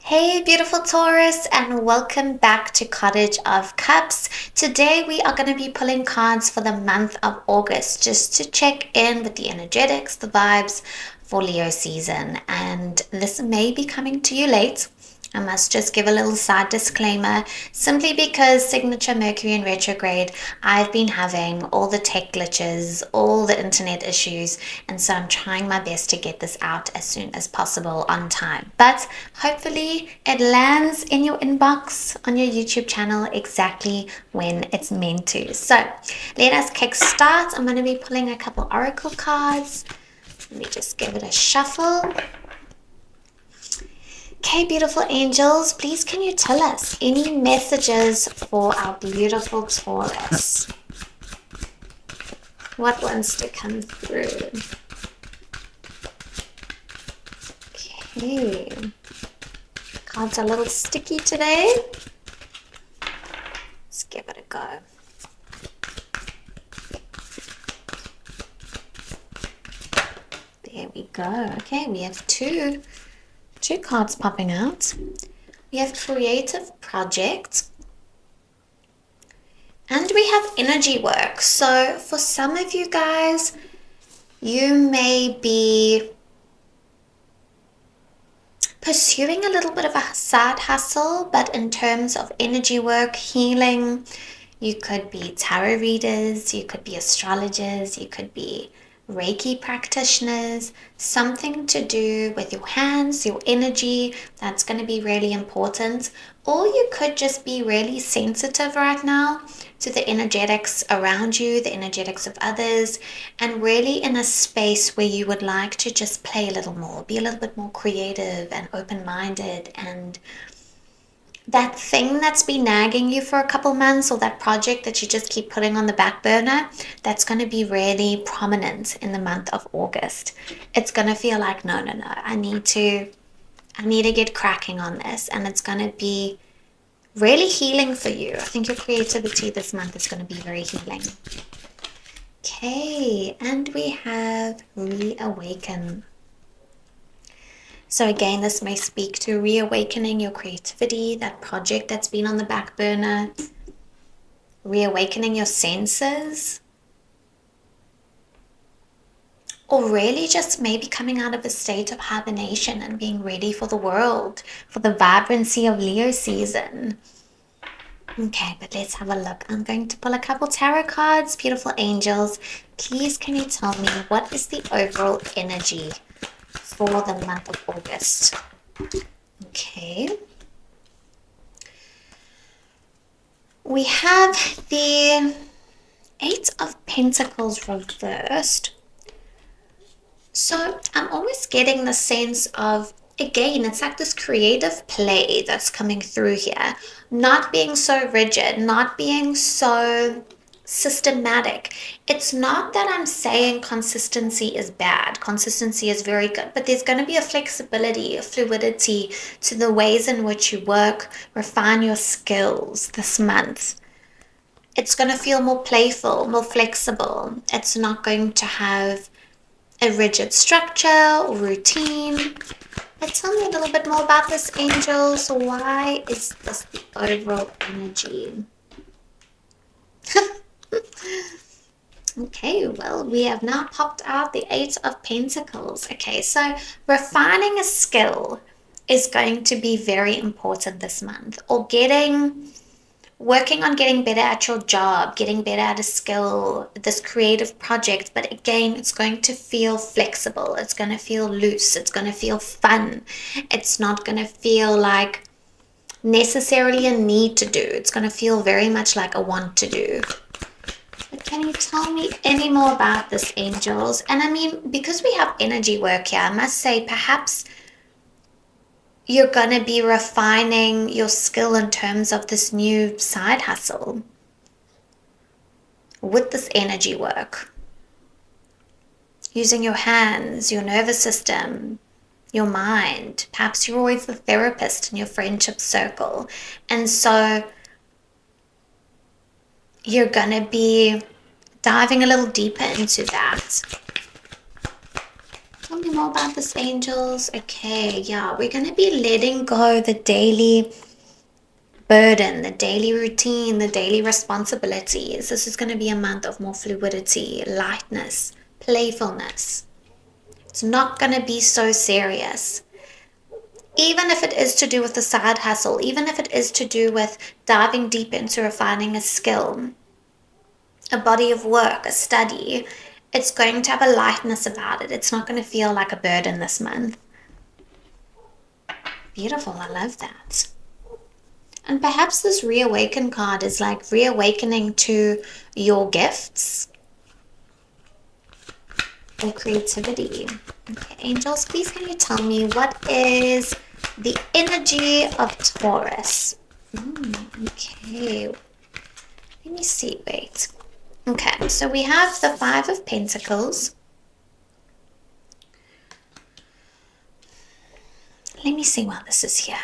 Hey beautiful Taurus, and welcome back to Cottage of Cups. Today we are going to be pulling cards for the month of August just to check in with the energetics, the vibes for Leo season. And this may be coming to you late. I must just give a little side disclaimer, simply because signature Mercury in retrograde, I've been having all the tech glitches, all the internet issues, and so I'm trying my best to get this out as soon as possible on time. But hopefully it lands in your inbox on your YouTube channel exactly when it's meant to. So let us kickstart. I'm going to be pulling a couple oracle cards. Let me just give it a shuffle. Okay, beautiful angels, please can you tell us any messages for our beautiful Taurus? What wants to come through? Okay. Cards are a little sticky today. Let's give it a go. There we go. Okay, we have two cards popping out. We have creative project and we have energy work. So for some of you guys, you may be pursuing a little bit of a side hustle, but in terms of energy work, healing, you could be tarot readers, you could be astrologers, you could be Reiki practitioners, something to do with your hands, your energy, that's going to be really important. Or you could just be really sensitive right now to the energetics around you, the energetics of others, and really in a space where you would like to just play a little more, be a little bit more creative and open-minded, and that thing that's been nagging you for a couple months, or that project that you just keep putting on the back burner, that's going to be really prominent in the month of August. It's going to feel like, no, I need to get cracking on this, and it's going to be really healing for you. I think your creativity this month is going to be very healing. Okay, and we have reawaken. So again, this may speak to reawakening your creativity, that project that's been on the back burner, reawakening your senses, or really just maybe coming out of a state of hibernation and being ready for the world, for the vibrancy of Leo season. Okay, but let's have a look. I'm going to pull a couple tarot cards. Beautiful angels, please can you tell me what is the overall energy for the month of August? Okay. We have the Eight of Pentacles reversed. So I'm always getting the sense of, again, it's like this creative play that's coming through here. Not being so rigid, not being so systematic. It's not that I'm saying consistency is bad. Consistency is very good, but there's going to be a flexibility, a fluidity to the ways in which you work, refine your skills this month. It's going to feel more playful, more flexible. It's not going to have a rigid structure or routine. But tell me a little bit more about this, angels. Why is this the overall energy? Okay, well, we have now popped out the Eight of Pentacles. Okay, so refining a skill is going to be very important this month, or working on getting better at your job, getting better at a skill, this creative project. But again, it's going to feel flexible. It's going to feel loose. It's going to feel fun. It's not going to feel like necessarily a need to do. It's going to feel very much like a want to do. But can you tell me any more about this, angels? And I mean, because we have energy work here, I must say perhaps you're going to be refining your skill in terms of this new side hustle with this energy work. Using your hands, your nervous system, your mind. Perhaps you're always the therapist in your friendship circle. And so you're going to be diving a little deeper into that. Tell tell me more about this, angels. Okay, yeah, we're going to be letting go the daily burden, the daily routine, the daily responsibilities. This is going to be a month of more fluidity, lightness, playfulness. It's not going to be so serious. Even if it is to do with the side hustle, even if it is to do with diving deep into refining a skill, a body of work, a study, it's going to have a lightness about it. It's not going to feel like a burden this month. Beautiful, I love that. And perhaps this reawaken card is like reawakening to your gifts or creativity. Okay, angels, please can you tell me what is the energy of Taurus? Okay, let me see, wait. Okay, so we have the Five of Pentacles. Let me see why this is here.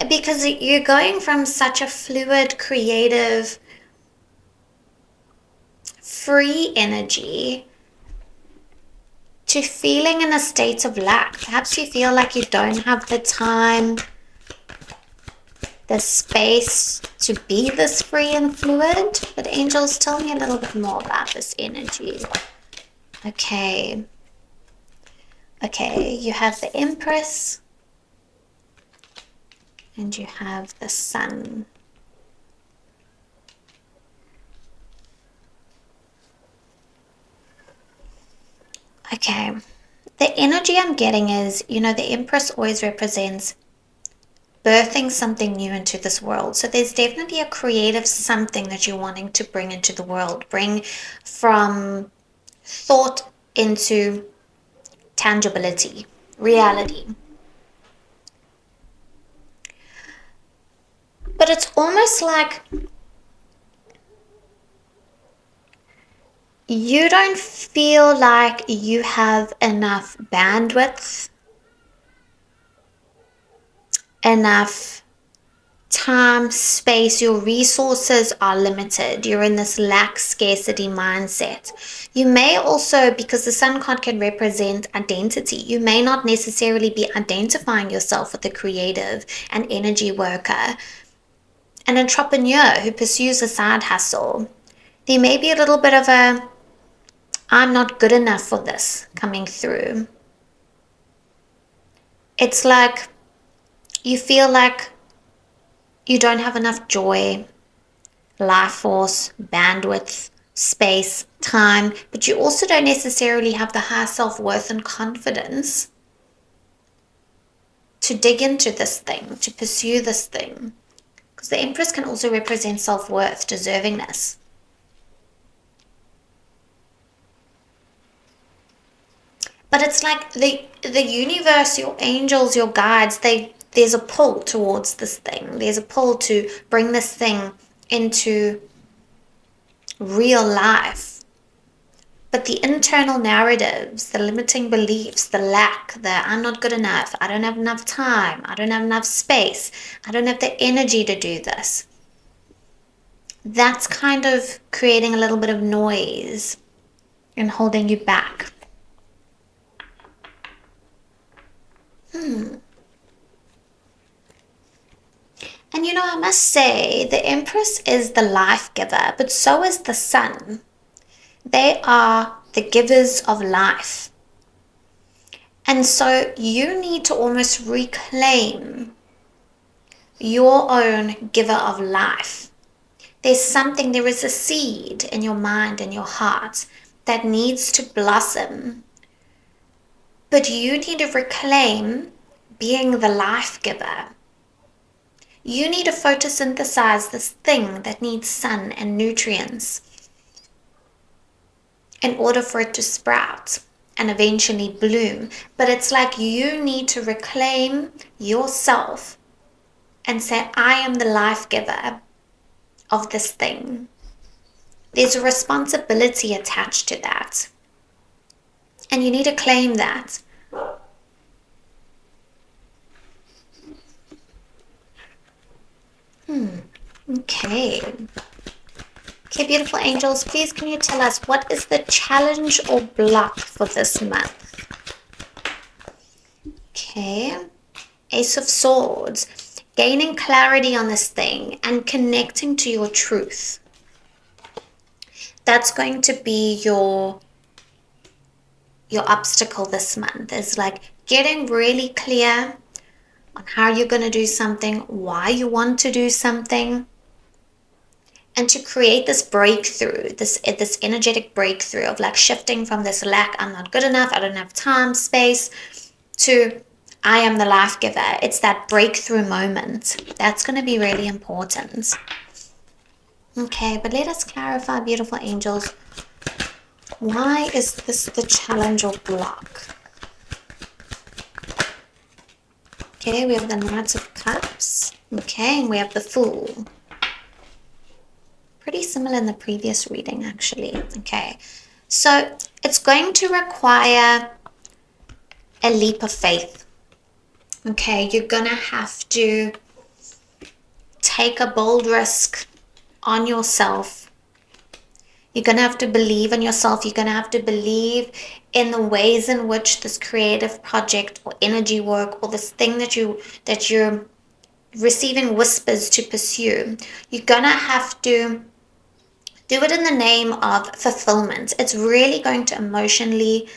Because you're going from such a fluid, creative, free energy to feeling in a state of lack. Perhaps you feel like you don't have the time, the space to be this free and fluid. But angels, tell me a little bit more about this energy. Okay. Okay, you have the Empress and you have the Sun. Okay, the energy I'm getting is, you know, the Empress always represents birthing something new into this world. So there's definitely a creative something that you're wanting to bring into the world. Bring from thought into tangibility, reality. But it's almost like you don't feel like you have enough bandwidth, enough time, space, your resources are limited. You're in this lack scarcity mindset. You may also, because the Sun card can represent identity, you may not necessarily be identifying yourself with a creative, an energy worker, an entrepreneur who pursues a side hustle. There may be a little bit of a I'm not good enough for this coming through. It's like you feel like you don't have enough joy, life force, bandwidth, space, time, but you also don't necessarily have the high self-worth and confidence to dig into this thing, to pursue this thing. Because the Empress can also represent self-worth, deservingness. But it's like the universe, your angels, your guides, there's a pull towards this thing. There's a pull to bring this thing into real life. But the internal narratives, the limiting beliefs, the lack, the I'm not good enough, I don't have enough time, I don't have enough space, I don't have the energy to do this. That's kind of creating a little bit of noise and holding you back. And you know, I must say, the Empress is the life giver, but so is the Sun. They are the givers of life. And so you need to almost reclaim your own giver of life. There is a seed in your mind and your heart that needs to blossom. But you need to reclaim being the life giver. You need to photosynthesize this thing that needs sun and nutrients in order for it to sprout and eventually bloom. But it's like you need to reclaim yourself and say, I am the life giver of this thing. There's a responsibility attached to that. And you need to claim that. Okay. Okay, beautiful angels, please can you tell us what is the challenge or block for this month? Okay. Ace of Swords. Gaining clarity on this thing and connecting to your truth. That's going to be your obstacle this month, is like getting really clear on how you're going to do something, why you want to do something, and to create this breakthrough, this energetic breakthrough of like shifting from this lack, I'm not good enough, I don't have time, space, to I am the life giver. It's that breakthrough moment. That's going to be really important. Okay, but let us clarify, beautiful angels. Why is this the challenge or block? Okay, we have the Knight of Cups. Okay, and we have the Fool. Pretty similar in the previous reading, actually. Okay, so it's going to require a leap of faith. Okay, you're gonna have to take a bold risk on yourself. You're gonna have to believe in yourself. You're gonna have to believe in the ways in which this creative project or energy work or this thing that you're receiving whispers to pursue. You're gonna have to do it in the name of fulfillment. It's really going to emotionally,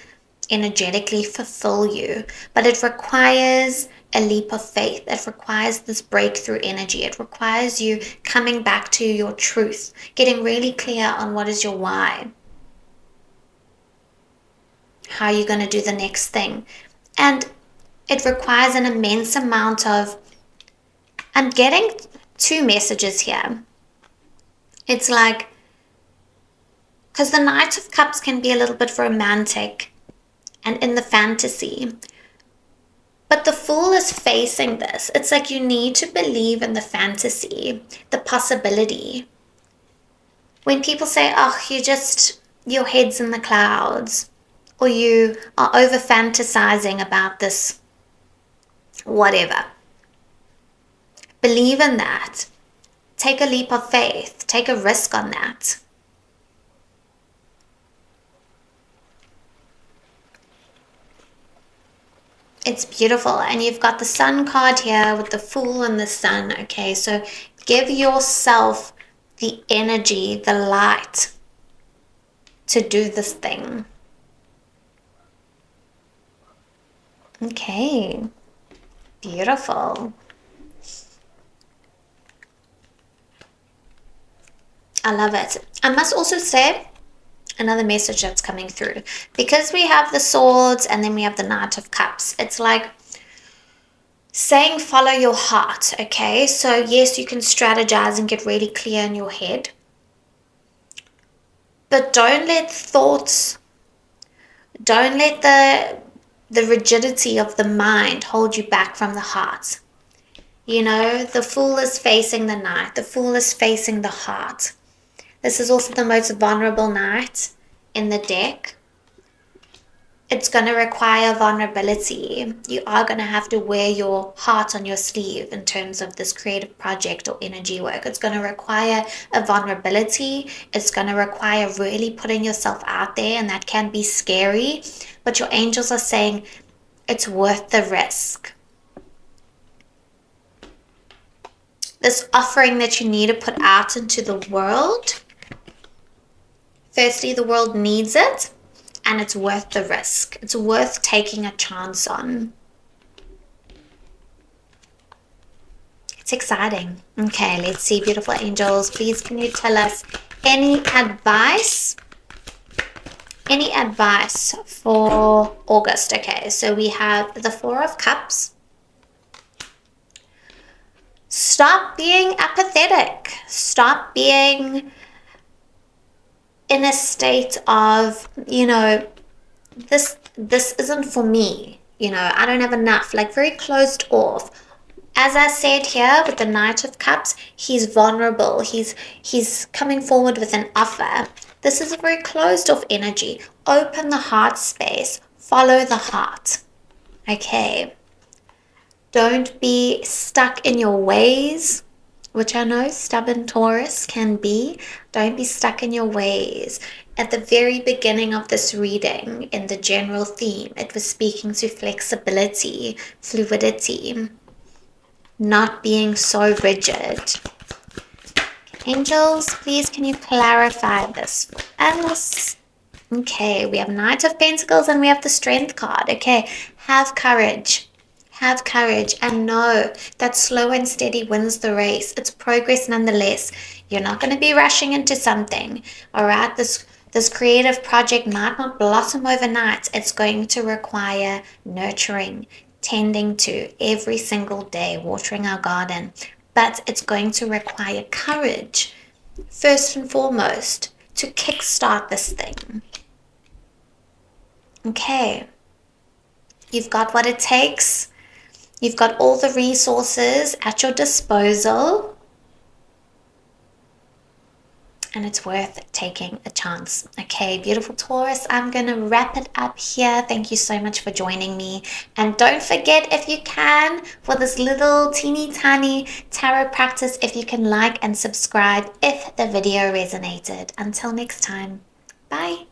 energetically fulfill you, but it requires a leap of faith. It requires this breakthrough energy. It requires you coming back to your truth, getting really clear on what is your why, how you're going to do the next thing. And it requires an immense amount of, I'm getting two messages here. It's like, because the Knight of Cups can be a little bit romantic and in the fantasy. But the Fool is facing this. It's like you need to believe in the fantasy, the possibility. When people say, oh, your head's in the clouds, or you are over fantasizing about this, whatever. Believe in that. Take a leap of faith. Take a risk on that. It's beautiful. And you've got the Sun card here with the Fool and the Sun. Okay, so give yourself the energy, the light to do this thing. Okay, beautiful. I love it. I must also say, another message that's coming through, because we have the Swords and then we have the Knight of Cups, it's like saying follow your heart. Okay, so yes, you can strategize and get really clear in your head, but don't let the rigidity of the mind hold you back from the heart. You know, the Fool is facing the Knight, the Fool is facing the heart. This is also the most vulnerable Knight in the deck. It's going to require vulnerability. You are going to have to wear your heart on your sleeve in terms of this creative project or energy work. It's going to require a vulnerability. It's going to require really putting yourself out there, and that can be scary. But your angels are saying it's worth the risk. This offering that you need to put out into the world, firstly, the world needs it, and it's worth the risk. It's worth taking a chance on. It's exciting. Okay, let's see, beautiful angels. Please, can you tell us any advice? Any advice for August? Okay, so we have the Four of Cups. Stop being apathetic. Stop being in a state of, you know, this isn't for me. You know, I don't have enough. Like very closed off. As I said here with the Knight of Cups, he's vulnerable. He's coming forward with an offer. This is a very closed off energy. Open the heart space. Follow the heart. Okay. Don't be stuck in your ways, which I know stubborn Taurus can be. Don't be stuck in your ways. At the very beginning of this reading, in the general theme, it was speaking to flexibility, fluidity, not being so rigid. Angels, please can you clarify this for us? Okay, we have Knight of Pentacles and we have the Strength card. Okay, have courage. Have courage and know that slow and steady wins the race. It's progress nonetheless. You're not going to be rushing into something. All right, this creative project might not blossom overnight. It's going to require nurturing, tending to every single day, watering our garden. But it's going to require courage, first and foremost, to kickstart this thing. Okay, you've got what it takes. You've got all the resources at your disposal. And it's worth taking a chance. Okay, beautiful Taurus, I'm going to wrap it up here. Thank you so much for joining me. And don't forget, if you can, for this little teeny tiny tarot practice, if you can like and subscribe if the video resonated. Until next time, bye.